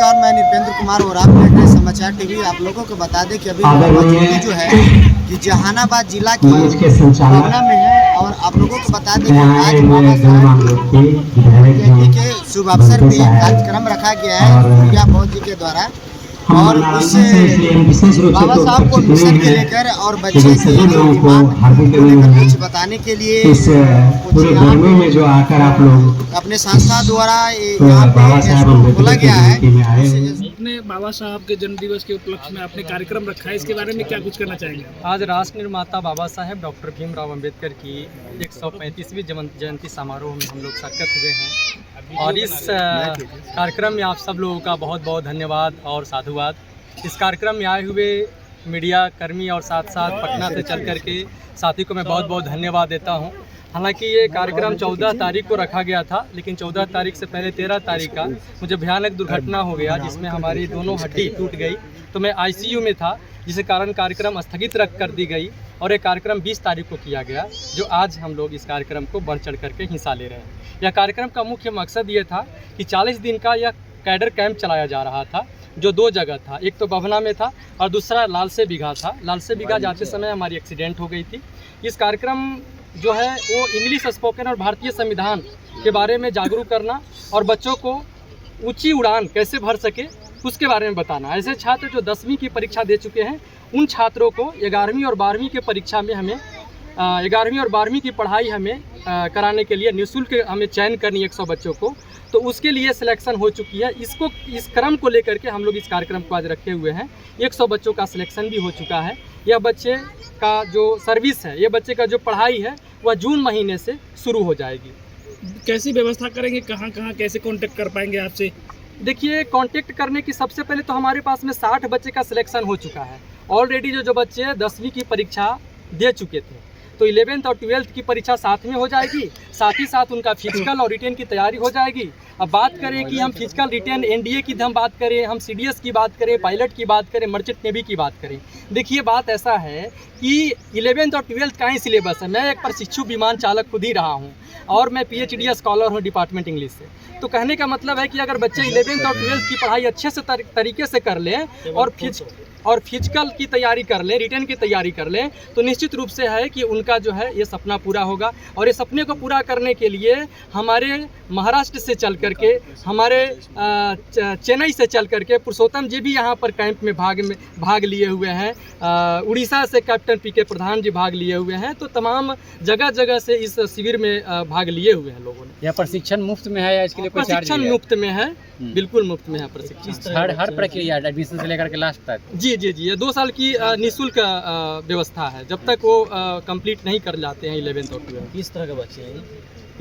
नमस्कार, मैं निपेंद्र कुमार और आप देख रहे हैं समाचार टीवी। आप लोगों को बता दें कि अभी मौजूदगी जो है कि जहानाबाद जिला की पटना में है और आप लोगों को बता दें कि आज बाबा साहब जयंती के शुभ अवसर पे कार्यक्रम रखा गया है सूर्या बौद्ध जी के द्वारा और उस बाबा साहब को मिशन के लेकर और बच्चे की जो डिमांड को लेकर कुछ बताने के लिए में जो आकर आप लोग अपने संस्था द्वारा यहाँ पे बोला गया है। अपने बाबा साहब के जन्म दिवस के उपलक्ष्य में आपने कार्यक्रम रखा है, इसके बारे में क्या कुछ करना चाहेंगे? आज राष्ट्र निर्माता बाबा साहेब डॉक्टर भीमराव अंबेडकर की 135वीं जयंती समारोह में हम लोग शिरकत हुए हैं और इस कार्यक्रम में आप सब लोगों का बहुत बहुत धन्यवाद और साधुवाद। इस कार्यक्रम में आए हुए मीडिया कर्मी और साथ साथ पटना से चल करके साथी को मैं बहुत बहुत धन्यवाद देता हूँ। हालांकि ये कार्यक्रम 14 तारीख को रखा गया था, लेकिन 14 तारीख से पहले 13 तारीख का मुझे भयानक दुर्घटना हो गया जिसमें हमारी दोनों हड्डी टूट गई, तो मैं आईसीयू में था, जिसके कारण कार्यक्रम स्थगित रख कर दी गई और ये कार्यक्रम 20 तारीख को किया गया, जो आज हम लोग इस कार्यक्रम को बढ़ चढ़ करके हिस्सा ले रहे हैं। यह कार्यक्रम का मुख्य मकसद ये था कि 40 दिन का यह कैडर कैंप चलाया जा रहा था, जो 2 जगह था, एक तो बभना में था और दूसरा लाल से बीघा था। लाल से बीघा जाते समय हमारी एक्सीडेंट हो गई थी। इस कार्यक्रम जो है वो इंग्लिश स्पोकन और भारतीय संविधान के बारे में जागरूक करना और बच्चों को ऊंची उड़ान कैसे भर सके उसके बारे में बताना। ऐसे छात्र जो 10वीं की परीक्षा दे चुके हैं, उन छात्रों को 11वीं और 12वीं के परीक्षा में हमें 11वीं और 12वीं की पढ़ाई हमें कराने के लिए निःशुल्क हमें चयन करनी 100 बच्चों को, तो उसके लिए सिलेक्शन हो चुकी है। इस क्रम को लेकर के हम लोग इस कार्यक्रम को आज रखे हुए हैं। 100 बच्चों का सिलेक्शन भी हो चुका है। यह बच्चे का जो सर्विस है, ये बच्चे का जो पढ़ाई है वह जून महीने से शुरू हो जाएगी। कैसी व्यवस्था करेंगे, कहाँ कहाँ कैसे कांटेक्ट कर पाएंगे आपसे? देखिए, कांटेक्ट करने की सबसे पहले तो हमारे पास में 60 बच्चे का सिलेक्शन हो चुका है ऑलरेडी। जो बच्चे 10वीं की परीक्षा दे चुके थे, तो 11th और 12th की परीक्षा साथ में हो जाएगी, साथ ही साथ उनका फिजिकल और रिटेन की तैयारी हो जाएगी। अब बात करें कि हम फिजिकल रिटेन एनडीए की हम बात करें, हम सीडीएस की बात करें, पायलट की बात करें, मर्चेंट नेवी की बात करें। देखिए, बात ऐसा है कि 11th और 12th का ही सिलेबस है। मैं एक प्रशिक्षु विमान चालक खुद ही रहा हूँ और मैं PhD स्कॉलर हूँ डिपार्टमेंट इंग्लिश से। तो कहने का मतलब है कि अगर बच्चे 11th और 12th की पढ़ाई अच्छे से तरीके से कर लें और फिजिकल की तैयारी कर लें, रिटेन की तैयारी कर लें, तो निश्चित रूप से है कि उनका जो है ये सपना पूरा होगा। और ये सपने को पूरा करने के लिए हमारे महाराष्ट्र से चल करके, हमारे चेन्नई से चल करके पुरुषोत्तम जी भी यहाँ पर कैंप में भाग लिए हुए हैं। उड़ीसा से कैप्टन PK प्रधान जी भाग लिए हुए हैं। तो तमाम जगह जगह से इस शिविर में भाग लिए हुए हैं लोगों ने। यह प्रशिक्षण मुफ्त में है या इसके लिए कोई चार्ज? प्रशिक्षण मुफ्त में है, बिल्कुल मुफ्त में है प्रशिक्षण। हर प्रक्रिया एडमिशन से लेकर के लास्ट तक? जी, ये 2 साल की निःशुल्क व्यवस्था है, जब तक वो कंप्लीट नहीं कर जाते हैं 11th और 12th। किस तरह के बच्चे हैं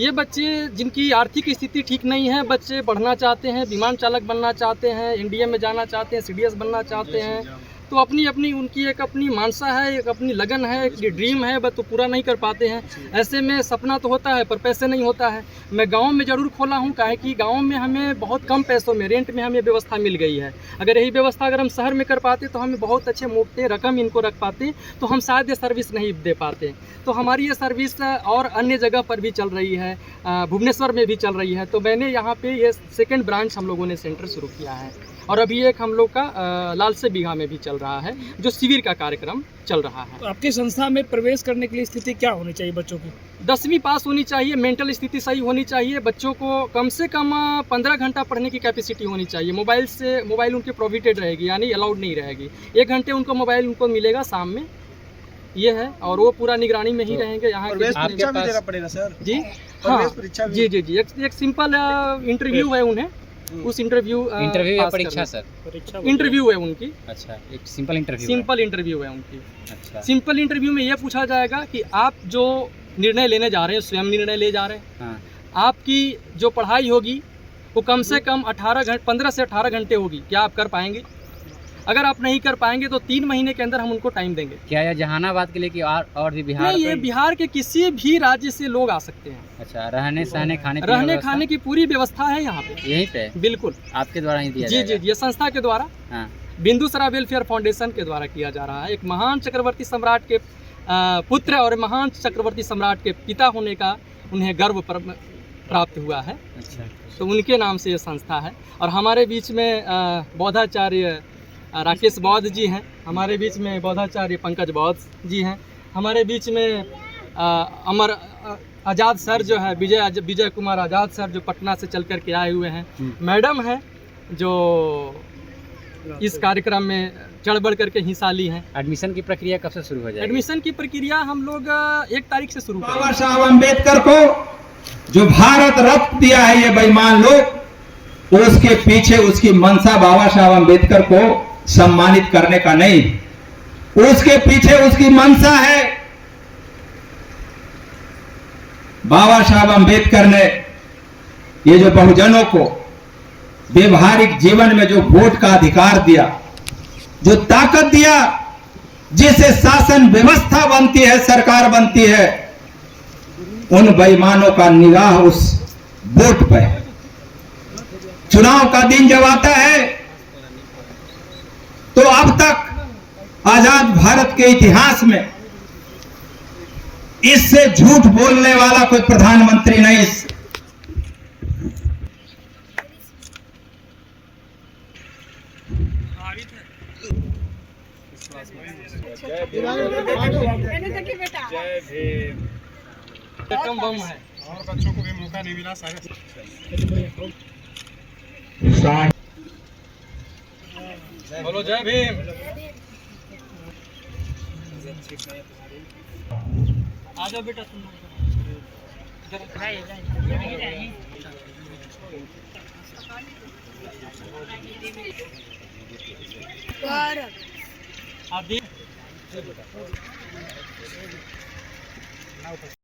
ये बच्चे जिनकी आर्थिक स्थिति ठीक नहीं है, बच्चे पढ़ना चाहते हैं, विमान चालक बनना चाहते हैं, एनडीए में जाना चाहते हैं, सीडीएस बनना चाहते हैं, तो अपनी उनकी एक अपनी मानसा है, एक अपनी लगन है, एक ड्रीम है, बस तो पूरा नहीं कर पाते हैं। ऐसे में सपना तो होता है पर पैसे नहीं होता है। मैं गांव में ज़रूर खोला हूं, काहे कि गांव में हमें बहुत कम पैसों में रेंट में हमें व्यवस्था मिल गई है। अगर यही व्यवस्था अगर हम शहर में कर पाते तो हमें बहुत अच्छे मोटे रकम इनको रख पाते, तो हम शायद ये सर्विस नहीं दे पाते। तो हमारी ये सर्विस और अन्य जगह पर भी चल रही है, भुवनेश्वर में भी चल रही है। तो मैंने यहाँ पे ये 2nd ब्रांच हम लोगों ने सेंटर शुरू किया है और अभी एक हम लोग का लाल से बीघा में भी चल रहा है, जो शिविर का कार्यक्रम चल रहा है। तो आपकी संस्था में प्रवेश करने के लिए स्थिति क्या होनी चाहिए बच्चों की? 10वीं पास होनी चाहिए, मेंटल स्थिति सही होनी चाहिए, बच्चों को कम से कम 15 घंटा पढ़ने की कैपेसिटी होनी चाहिए। मोबाइल उनकी प्रोहिबिटेड रहेगी, यानी अलाउड नहीं रहेगी। 1 घंटे उनको मोबाइल उनको मिलेगा शाम में, ये है, और वो पूरा निगरानी में ही रहेंगे। यहाँ परीक्षा भी देना पड़ेगा सर? जी हाँ, जी, एक सिंपल इंटरव्यू है उन्हें, उस इंटरव्यू या परीक्षा सर? इंटरव्यू है उनकी। अच्छा, एक सिंपल इंटरव्यू है उनकी। अच्छा, सिंपल इंटरव्यू में यह पूछा जाएगा कि आप जो निर्णय लेने जा रहे हैं, स्वयं निर्णय ले जा रहे हैं, हाँ। आपकी जो पढ़ाई होगी वो कम से कम 15 से 18 घंटे होगी, क्या आप कर पाएंगे? अगर आप नहीं कर पाएंगे तो 3 महीने के अंदर हम उनको टाइम देंगे। क्या यह जहानाबाद के लिए कि और भी बिहार? नहीं, ये बिहार के किसी भी राज्य से लोग आ सकते हैं। अच्छा, रहने खाने की पूरी व्यवस्था है यहाँ पे, यहीं पे? बिल्कुल, आपके द्वारा ही दिया जी, ये संस्था के द्वारा, हाँ। बिंदुसरा वेलफेयर फाउंडेशन के द्वारा किया जा रहा है। एक महान चक्रवर्ती सम्राट के पुत्र और महान चक्रवर्ती सम्राट के पिता होने का उन्हें गर्व प्राप्त हुआ है, अच्छा। तो उनके नाम से ये संस्था है। और हमारे बीच में बौद्धाचार्य राकेश बौद्ध जी हैं, हमारे बीच में बौद्धाचार्य पंकज बौद्ध जी हैं, हमारे बीच में अमर आज़ाद सर जो है विजय कुमार आज़ाद सर जो पटना से चल कर के आए हुए हैं, मैडम है जो इस कार्यक्रम में चढ़ बढ़ करके हिस्सा ली हैं। एडमिशन की प्रक्रिया कब से शुरू हो जाएगी? एडमिशन की प्रक्रिया हम लोग 1 तारीख से शुरू करेंगे। बाबा साहब अम्बेडकर को जो भारत रत्न दिया है ये बेईमान लोग, उसके पीछे उसकी मंशा बाबा साहब अम्बेडकर को सम्मानित करने का नहीं, उसके पीछे उसकी मंशा है। बाबा साहब अम्बेडकर ने ये जो बहुजनों को व्यवहारिक जीवन में जो वोट का अधिकार दिया, जो ताकत दिया, जिससे शासन व्यवस्था बनती है, सरकार बनती है, उन बेईमानों का निगाह उस वोट पर है। चुनाव का दिन जब आता है तो अब तक आजाद भारत के इतिहास में इससे झूठ बोलने वाला कोई प्रधानमंत्री नहीं। एटम बम है और बच्चों को भी मौका नहीं मिला सारे। बोलो जय भीम। आ जाओ बेटा तुम आप